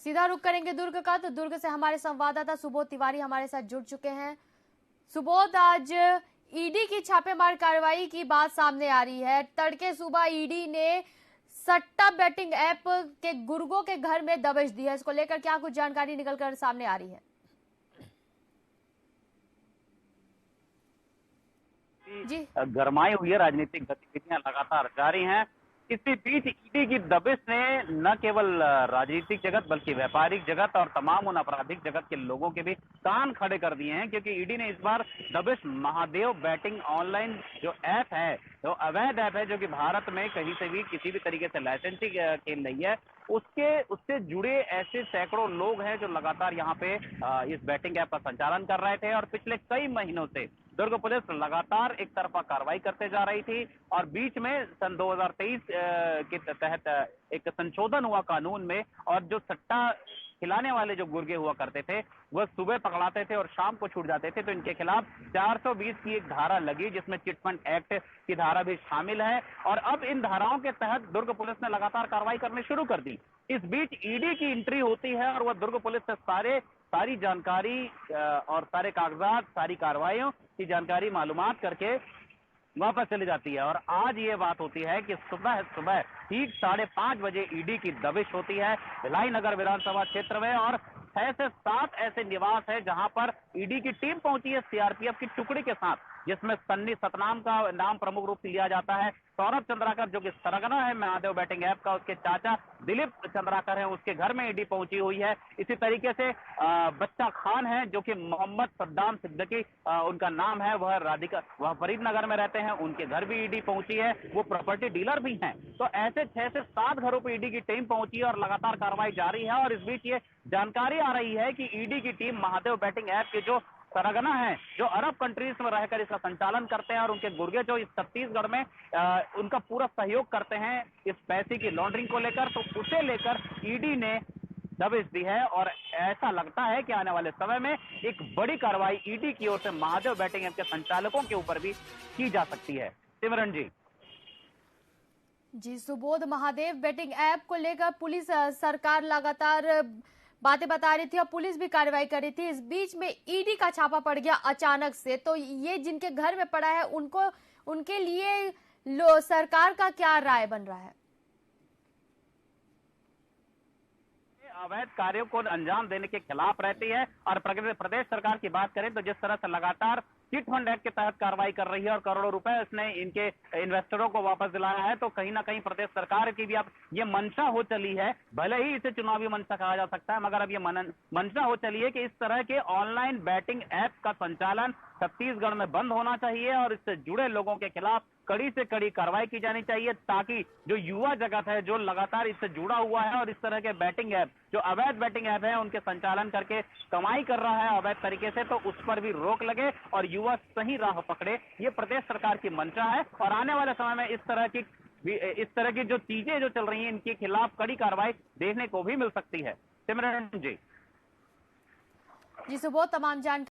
सीधा रुख करेंगे दुर्ग का, तो दुर्ग से हमारे संवाददाता सुबोध तिवारी हमारे साथ जुड़ चुके हैं। सुबोध, आज ईडी की छापेमार कार्रवाई की बात सामने आ रही है। तड़के सुबह ईडी ने सट्टा बेटिंग ऐप के गुर्गों के घर में दबिश दी है। इसको लेकर क्या कुछ जानकारी निकलकर सामने आ रही है? जी गरमाई हुई है, राजनीतिक गतिविधियां लगातार जारी हैं। इसी बीच ईडी की दबिश ने न केवल राजनीतिक जगत बल्कि व्यापारिक जगत और तमाम उन आपराधिक जगत के लोगों के भी कान खड़े कर दिए हैं, क्योंकि ईडी ने इस बार दबिश महादेव बैटिंग ऑनलाइन जो ऐप है, जो अवैध ऐप है, जो कि भारत में कहीं से भी किसी भी तरीके से लाइसेंसिंग खेल नहीं है, उससे जुड़े ऐसे सैकड़ों लोग हैं जो लगातार यहाँ पे इस बैटिंग ऐप का संचालन कर रहे थे। और पिछले कई महीनों से दुर्ग पुलिस लगातार एक तरफा कार्रवाई करते जा रही थी और बीच में सन 2023 के तहत एक संशोधन हुआ कानून में, और जो सट्टा खिलाने वाले जो गुर्गे हुआ करते थे वह सुबह पकड़ाते थे और शाम को छूट जाते थे, तो इनके खिलाफ 420 की एक धारा लगी, जिसमें चिटफंड एक्ट की धारा भी शामिल है। और अब इन धाराओं के तहत दुर्ग पुलिस ने लगातार कार्रवाई करनी शुरू कर दी। इस बीच ईडी की एंट्री होती है और वह दुर्ग पुलिस से सारी जानकारी और सारे कागजात, सारी कार्रवाइयों की जानकारी मालूमात करके वापस चली जाती है। और आज ये बात होती है कि सुबह सुबह ठीक 5:30 बजे ईडी की दबिश होती है भिलाई नगर विधानसभा क्षेत्र में, और 6 से 7 ऐसे निवास है जहां पर ईडी की टीम पहुंची है सीआरपीएफ की टुकड़ी के साथ, जिसमें सन्नी सतनाम का नाम प्रमुख रूप से लिया जाता है। सौरभ चंद्राकर जो कि सरगना है महादेव बैटिंग ऐप का, उसके चाचा दिलीप चंद्राकर हैं, उसके घर में ईडी पहुंची हुई है। इसी तरीके से बच्चा खान है जो कि मोहम्मद सद्दाम सिद्दीकी उनका नाम है, वह फरीदनगर में रहते हैं, उनके घर भी ईडी पहुंची है, वो प्रॉपर्टी डीलर भी हैं। तो ऐसे 6 से 7 घरों पर ईडी की टीम पहुंची है और लगातार कार्रवाई जारी है। और इस बीच ये जानकारी आ रही है कि ईडी की टीम महादेव बैटिंग ऐप के जो सरगना है, जो अरब कंट्रीज में रहकर इसका संचालन करते हैं और उनके गुर्गे जो इस छत्तीसगढ़ में उनका पूरा सहयोग करते हैं इस पैसे की लॉन्ड्रिंग को लेकर, तो उसे लेकर ईडी ने दबिश दी है। और ऐसा लगता है कि आने वाले समय में एक बड़ी कार्रवाई ईडी की ओर से महादेव बैटिंग ऐप के संचालकों के ऊपर भी की जा सकती है। सिमरन जी। जी सुबोध, महादेव बेटिंग ऐप को लेकर पुलिस सरकार लगातार बातें बता रही थी और पुलिस भी कार्रवाई कर रही थी। इस बीच में ईडी का छापा पड़ गया अचानक से, तो ये जिनके घर में पड़ा है उनके लिए सरकार का क्या राय बन रहा है? अवैध कार्यों को अंजाम देने के खिलाफ रहती है। और प्रदेश सरकार की बात करें तो जिस तरह से लगातार चिट फंड एक्ट के तहत कार्रवाई कर रही है और करोड़ों रुपए उसने इनके इन्वेस्टरों को वापस दिलाया है, तो कहीं ना कहीं प्रदेश सरकार की भी अब ये मंशा हो चली है। भले ही इसे चुनावी मंशा कहा जा सकता है, मगर अब ये मंशा हो चली है कि इस तरह के ऑनलाइन बैटिंग ऐप का संचालन छत्तीसगढ़ में बंद होना चाहिए और इससे जुड़े लोगों के खिलाफ कड़ी से कड़ी कार्रवाई की जानी चाहिए, ताकि जो युवा जगत है जो लगातार इससे जुड़ा हुआ है और इस तरह के बैटिंग ऐप, जो अवैध बैटिंग ऐप है, उनके संचालन करके कमाई कर रहा है अवैध तरीके से, तो उस पर भी रोक लगे और युवा सही राह पकड़े। ये प्रदेश सरकार की मंशा है और आने वाले समय में इस तरह की जो चीजें जो चल रही हैं इनके खिलाफ कड़ी कार्रवाई देखने को भी मिल सकती है। सिमरन जी। जी सुबोध, तमाम जानकारी